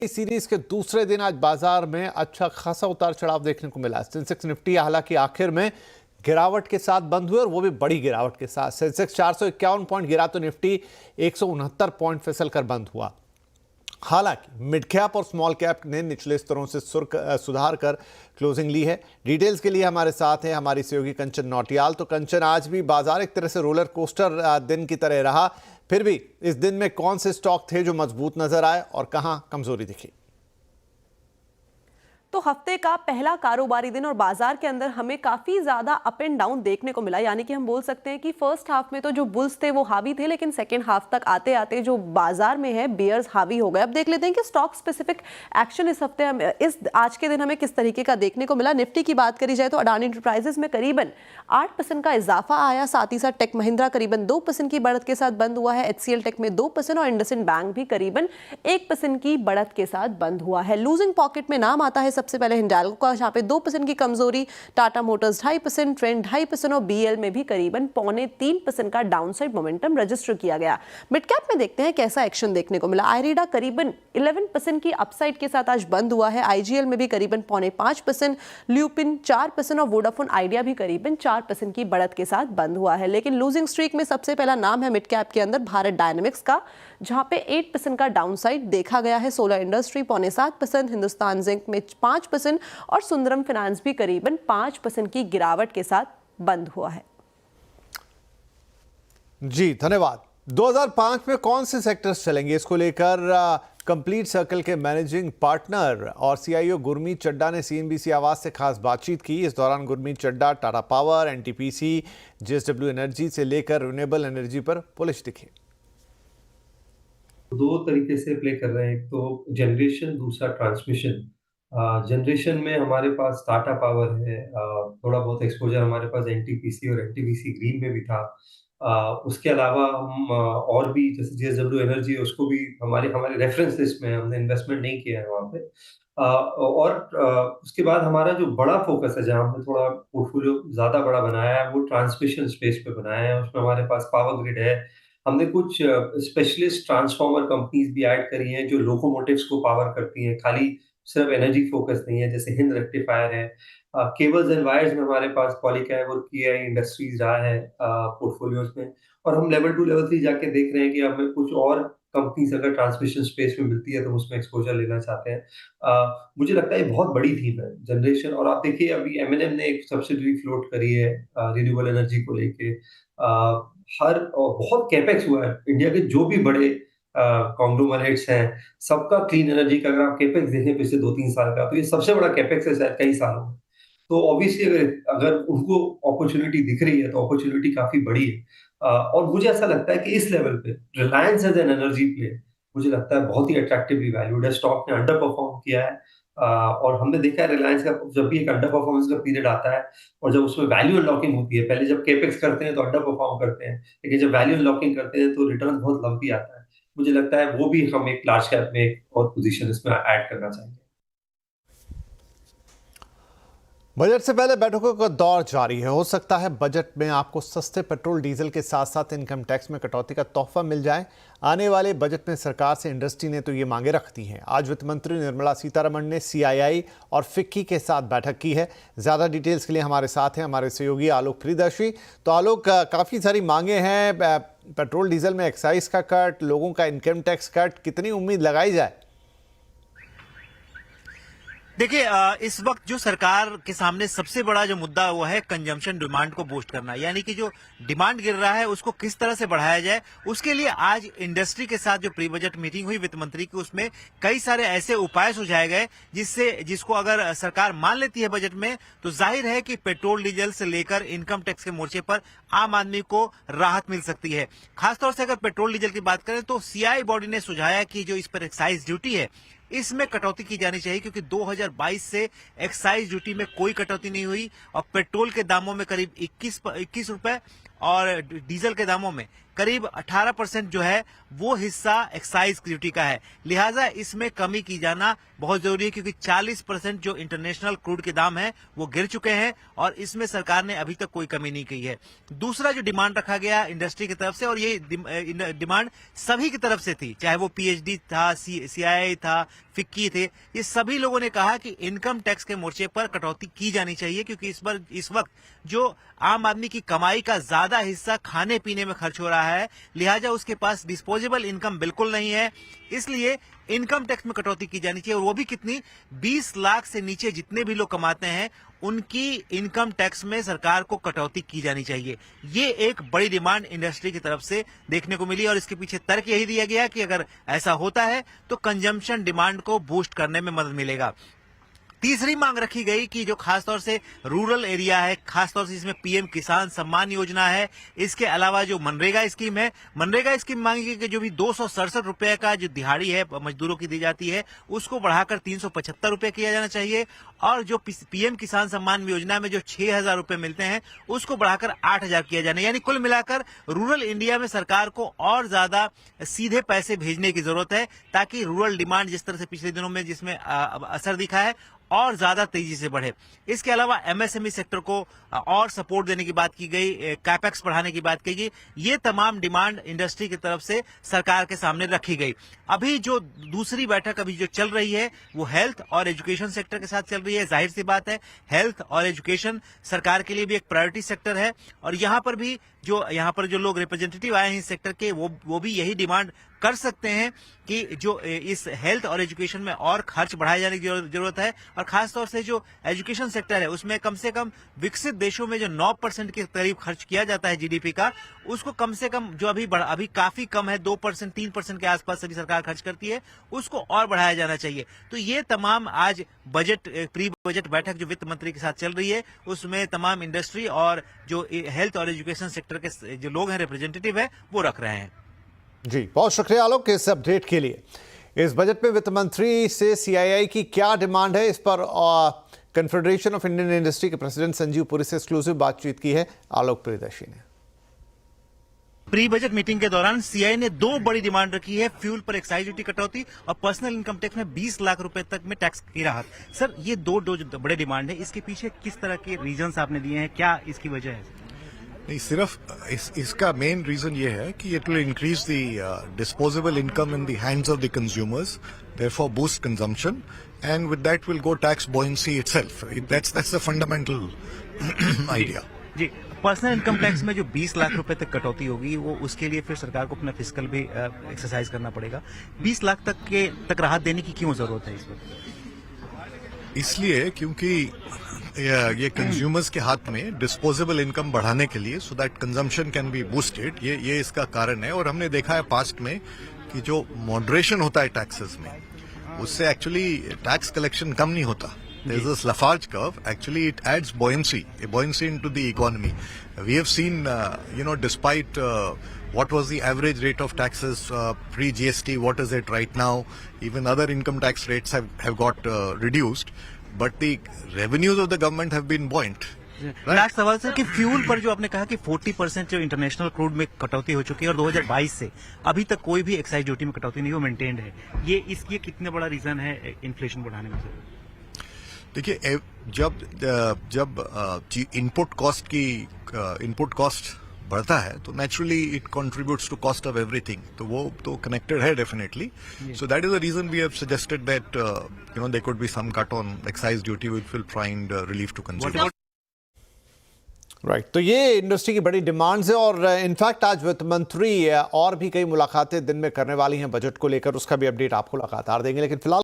इस सीरीज के दूसरे दिन आज बाजार में अच्छा खासा उतार चढ़ाव देखने को मिला। सेंसेक्स निफ्टी हालांकि आखिर में गिरावट के साथ बंद हुए और वो भी बड़ी गिरावट के साथ। सेंसेक्स 451 पॉइंट गिरा तो निफ्टी 169 पॉइंट फिसल कर बंद हुआ। हालांकि मिड कैप और स्मॉल कैप ने निचले स्तरों से सुधार कर क्लोजिंग ली है। डिटेल्स के लिए हमारे साथ है हमारी सहयोगी कंचन नौटियाल। तो कंचन, आज भी बाजार एक तरह से रोलर कोस्टर दिन की तरह रहा, फिर भी इस दिन में कौन से स्टॉक थे जो मजबूत नजर आए और कहां कमजोरी दिखी? तो हफ्ते का पहला कारोबारी दिन और बाजार के अंदर हमें काफी ज्यादा अप एंड डाउन देखने को मिला। यानी कि हम बोल सकते हैं कि फर्स्ट हाफ में तो जो बुल्स थे वो हावी थे, लेकिन सेकेंड हाफ तक आते आते जो बाजार में है बियर्स हावी हो गए। अब देख लेते हैं कि स्टॉक स्पेसिफिक एक्शन इस हफ्ते इस आज के दिन हमें किस तरीके का देखने को मिला। निफ्टी की बात करी जाए तो अडानी एंटरप्राइजेस में करीबन 8% का इजाफा आया। साथ ही साथ टेक महिंद्रा करीबन 2% की बढ़त के साथ बंद हुआ है। HCL टेक में 2% और इंडसइंड बैंक भी करीबन 1% की बढ़त के साथ बंद हुआ है। लूजिंग पॉकेट में नाम आता है सबसे पहले हिंडाल्को का, जहां पे 2% की कमजोरी, टाटा मोटर्स 2.5%, ट्रेंड 2.5% और BL में भी करीबन 0.25% का डाउनसाइड मोमेंटम रजिस्टर किया गया। मिड कैप में देखते हैं कैसा एक्शन देखने को मिला। आईरीडा करीबन 11% की अपसाइड के साथ आज बंद हुआ है। IGL में भी करीबन 0.5%, ल्यूपिन 4% और वोडाफोन आइडिया भी करीबन 4% की बढ़त के साथ बंद हुआ है। लेकिन लूजिंग स्ट्रीक में सबसे पहला नाम है मिड कैप के अंदर भारत डायनेमिक्स का, जहां पे 8% का डाउनसाइड देखा गया है। सोलर इंडस्ट्री 0.7%, हिंदुस्तान जिंक में 5% और सुंदरम फाइनेंस भी करीबन 5% की गिरावट के साथ बंद हुआ है। जी धन्यवाद। 2005 में कौन से सेक्टर्स चलेंगे, इसको लेकर कंप्लीट सर्कल के मैनेजिंग पार्टनर और CIO गुरमीत चड्डा ने CNBC आवाज से खास बातचीत की। इस दौरान Gurmeet Chadda Tata power, NTPC, JSW energy से लेकर रिन्यूएबल एनर्जी पर बुलिश दिखे। दो तरीके से प्ले कर रहे हैं, एक तो जनरेशन, दूसरा ट्रांसमिशन। जनरेशन में हमारे पास टाटा पावर है, थोड़ा बहुत एक्सपोजर हमारे पास NTPC और NTPC ग्रीन में भी था। उसके अलावा हम और भी जैसे JSW एनर्जी है, उसको भी हमारे हमारे रेफरेंस लिस्ट में हमने इन्वेस्टमेंट नहीं किया है वहाँ पे। और उसके बाद हमारा जो बड़ा फोकस है, जहाँ हमने थोड़ा पोर्टफोलियो ज़्यादा बड़ा बनाया है, वो ट्रांसमिशन स्पेस पे बनाया है। उसमें हमारे पास पावर ग्रिड है। हमने कुछ स्पेशलिस्ट ट्रांसफार्मर कंपनीज भी ऐड करी हैं जो लोकोमोटिव्स को पावर करती हैं, खाली सिर्फ एनर्जी फोकस नहीं है, जैसे हिंद रेक्टिफायर है। केबल्स एंड वायर्स में हमारे पास पॉलीकैब और KI इंडस्ट्रीज रहा है पोर्टफोलियोज में। और हम लेवल 2 लेवल 3 जाके देख रहे हैं कि हमें कुछ और कंपनीज अगर ट्रांसमिशन स्पेस में मिलती है तो उसमें एक्सपोजर लेना चाहते हैं। मुझे लगता है ये बहुत बड़ी थीम है जनरेशन। और आप देखिए अभी M&M ने एक सब्सिडरी फ्लोट करी है रिन्यूएबल एनर्जी को लेके। हर और बहुत कैपेक्स हुआ है इंडिया के जो भी बड़े कॉन्ग्लोमरेट्स हैं, सबका क्लीन एनर्जी का अगर आप कैपेक्स देखें पिछले 2-3 साल का, तो ये सबसे बड़ा कैपेक्स है शायद कई सालों में। तो ऑब्वियसली अगर अगर उनको अपॉर्चुनिटी दिख रही है तो अपॉर्चुनिटी काफी बड़ी है। और मुझे ऐसा लगता है कि इस लेवल पे Reliance as an energy play मुझे लगता है बहुत ही अट्रैक्टिवली वैल्यूड है। स्टॉक ने अंडर परफॉर्म किया है। और हमने देखा है रिलायंस का जब भी एक अंडर परफॉर्मेंस का पीरियड आता है और जब उसमें वैल्यू अनलॉकिंग होती है, पहले जब कैपेक्स करते हैं तो अंडर परफॉर्म करते हैं, लेकिन जब वैल्यू अनलॉकिंग करते हैं तो रिटर्न बहुत लंबी आता है। मुझे लगता है वो भी हम एक लार्ज कैप में एक और पोजीशन इसमें ऐड करना चाहेंगे। बजट से पहले बैठकों का दौर जारी है। हो सकता है बजट में आपको सस्ते पेट्रोल डीजल के साथ साथ इनकम टैक्स में कटौती का तोहफा मिल जाए। आने वाले बजट में सरकार से इंडस्ट्री ने तो ये मांगे रख दी हैं। आज वित्त मंत्री निर्मला सीतारमण ने CII और FICCI के साथ बैठक की है। ज़्यादा डिटेल्स के लिए हमारे साथ हैं हमारे सहयोगी आलोक प्रियदर्शी। तो आलोक, काफ़ी सारी मांगे हैं, पेट्रोल डीजल में एक्साइज का कट, लोगों का इनकम टैक्स कट, कितनी उम्मीद लगाई जाए? देखिए, इस वक्त जो सरकार के सामने सबसे बड़ा जो मुद्दा वो है कंजम्पशन डिमांड को बूस्ट करना, यानी कि जो डिमांड गिर रहा है उसको किस तरह से बढ़ाया जाए। उसके लिए आज इंडस्ट्री के साथ जो प्री बजट मीटिंग हुई वित्त मंत्री की, उसमें कई सारे ऐसे उपाय सुझाए गए जिसको अगर सरकार मान लेती है बजट में, तो जाहिर है कि पेट्रोल डीजल से लेकर इनकम टैक्स के मोर्चे पर आम आदमी को राहत मिल सकती है। खासतौर से अगर पेट्रोल डीजल की बात करें तो CII बॉडी ने सुझाया कि जो इस पर एक्साइज ड्यूटी है इसमें कटौती की जानी चाहिए, क्योंकि 2022 से एक्साइज ड्यूटी में कोई कटौती नहीं हुई और पेट्रोल के दामों में करीब 21 रुपए और डीजल के दामों में करीब 18% जो है वो हिस्सा एक्साइज ड्यूटी का है। लिहाजा इसमें कमी की जाना बहुत जरूरी है, क्योंकि 40% जो इंटरनेशनल क्रूड के दाम है वो गिर चुके हैं और इसमें सरकार ने अभी तक कोई कमी नहीं की है। दूसरा जो डिमांड रखा गया इंडस्ट्री की तरफ से, और ये डिमांड सभी की तरफ से थी, चाहे वो पीएचडी था, सीआईआई था, फिक्की थे, ये सभी लोगों ने कहा कि इनकम टैक्स के मोर्चे पर कटौती की जानी चाहिए, क्योंकि इस वक्त जो आम आदमी की कमाई का ज्यादा हिस्सा खाने पीने में खर्च हो रहा है, लिहाजा उसके पास डिस्पोजेबल इनकम बिल्कुल नहीं है। इसलिए इनकम टैक्स में कटौती की जानी चाहिए, और वो भी कितनी, 20 लाख से नीचे जितने भी लोग कमाते हैं उनकी इनकम टैक्स में सरकार को कटौती की जानी चाहिए। ये एक बड़ी डिमांड इंडस्ट्री की तरफ से देखने को मिली, और इसके पीछे तर्क यही दिया गया कि अगर ऐसा होता है तो कंजम्पशन डिमांड को बूस्ट करने में मदद मिलेगा। तीसरी मांग रखी गई कि जो खासतौर से रूरल एरिया है, खासतौर से जिसमें पीएम किसान सम्मान योजना है, इसके अलावा जो मनरेगा स्कीम है, मनरेगा स्कीम मांगी गई कि जो भी 267 रुपए का जो दिहाड़ी है मजदूरों की दी जाती है उसको बढ़ाकर 375 रुपए किया जाना चाहिए, और जो पीएम किसान सम्मान योजना में जो 6,000 रुपए मिलते हैं उसको बढ़ाकर 8,000 किया जाना। यानी कुल मिलाकर रूरल इंडिया में सरकार को और ज्यादा सीधे पैसे भेजने की जरूरत है, ताकि रूरल डिमांड जिस तरह से पिछले दिनों में जिसमें असर दिखा है और ज्यादा तेजी से बढ़े। इसके अलावा एमएसएमई सेक्टर को और सपोर्ट देने की बात की गई, कैपेक्स बढ़ाने की बात की गई। ये तमाम डिमांड इंडस्ट्री की तरफ से सरकार के सामने रखी गई। अभी जो दूसरी बैठक अभी जो चल रही है वो हेल्थ और एजुकेशन सेक्टर के साथ चल रही है। जाहिर सी बात है, हेल्थ और एजुकेशन सरकार के लिए भी एक प्रायोरिटी सेक्टर है, और यहाँ पर जो लोग रिप्रेजेंटेटिव आए हैं इस सेक्टर के, वो भी यही डिमांड कर सकते हैं कि जो इस हेल्थ और एजुकेशन में और खर्च बढ़ाए जाने की जरूरत है, और खासतौर से जो एजुकेशन सेक्टर है उसमें कम से कम विकसित देशों में जो 9% के करीब खर्च किया जाता है जीडीपी का, उसको कम से कम जो अभी काफी कम है, 2% 3% के आसपास सभी सरकार खर्च करती है, उसको और बढ़ाया जाना चाहिए। तो ये तमाम आज प्री बजट बैठक जो वित्त मंत्री के साथ चल रही है, उसमें तमाम इंडस्ट्री और जो हेल्थ और एजुकेशन सेक्टर के जो लोग हैं, रिप्रेजेंटेटिव है, वो रख रहे हैं। जी, बहुत शुक्रिया आलोक इस अपडेट के लिए। इस बजट में वित्त मंत्री से सीआईआई की क्या डिमांड है, इस पर कन्फेडरेशन ऑफ इंडियन इंडस्ट्री के प्रेसिडेंट संजीव पुरी से एक्सक्लूसिव बातचीत की है आलोक प्रियदर्शी ने। प्री बजट मीटिंग के दौरान सीआईआई ने 2 बड़ी डिमांड रखी है, फ्यूल पर एक्साइज ड्यूटी कटौती और पर्सनल इनकम टैक्स में 20 लाख रुपए तक में टैक्स की राहत। सर, ये दो बड़े डिमांड है, इसके पीछे किस तरह के रीजंस आपने दिए हैं, क्या इसकी वजह है? नहीं, सिर्फ इसका मेन रीजन ये है कि it will increase the disposable income in the hands of the consumers, therefore boost consumption, and with that will go tax buoyancy itself. That's the fundamental idea. जी, पर्सनल इनकम टैक्स में जो 20 लाख रुपए तक कटौती होगी, वो उसके लिए फिर सरकार को अपना फिस्कल भी एक्सरसाइज करना पड़ेगा। 20 लाख तक राहत देने की क्यों जरूरत है इस वक्त? इसलिए क्योंकि ये कंज्यूमर्स के हाथ में डिस्पोजेबल इनकम बढ़ाने के लिए, so that consumption can be boosted, ये इसका कारण है। और हमने देखा है पास्ट में कि जो मॉडरेशन होता है टैक्सेस में, उससे एक्चुअली टैक्स कलेक्शन कम नहीं होता। There's this Lafarge curve. Actually, it adds buoyancy into the economy. We have seen, despite what was the average rate of taxes pre-GST, what is it right now? Even other income tax rates have got reduced, but the revenues of the government have been buoyant. Last सवाल sir कि fuel पर जो आपने कहा कि 40% जो international crude में कटौती हो चुकी है और 2022 से अभी तक कोई भी एक्साइज ड्यूटी में कटौती नहीं, वो मेंटेन्ड है, ये इसकी कितने बड़ा रीजन है इन्फ्लेशन बढ़ाने में? देखिए, जब इनपुट कॉस्ट बढ़ता है तो naturally it contributes to cost of everything, तो वो तो कनेक्टेड है definitely. So that is the reason we have suggested that there could be some cut on excise duty which will find relief to consumers. Right, तो ये industry की बड़ी demands है, और इनफैक्ट आज वित्त मंत्री और भी कई मुलाकातें दिन में करने वाली हैं बजट को लेकर, उसका भी अपडेट आपको लगातार देंगे। लेकिन फिलहाल